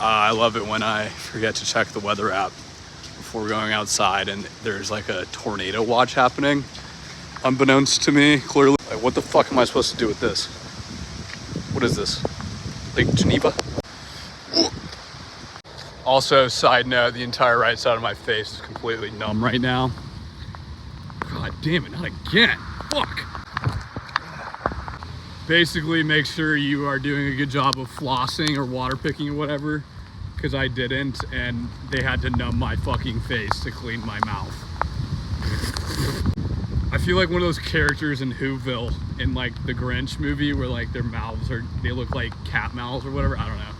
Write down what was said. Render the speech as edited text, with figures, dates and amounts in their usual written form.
I love it when I forget to check the weather app before going outside and there's like a tornado watch happening, unbeknownst to me, clearly. Like, what the fuck am I supposed to do with this? What is this? Lake Geneva? Also, side note, the entire right side of my face is completely numb right now. God damn it, not again. Fuck. Basically, make sure you are doing a good job of flossing or water picking or whatever, because I didn't, and they had to numb my fucking face to clean my mouth. I feel like one of those characters in Whoville in like the Grinch movie where like their mouths they look like cat mouths or whatever. I don't know.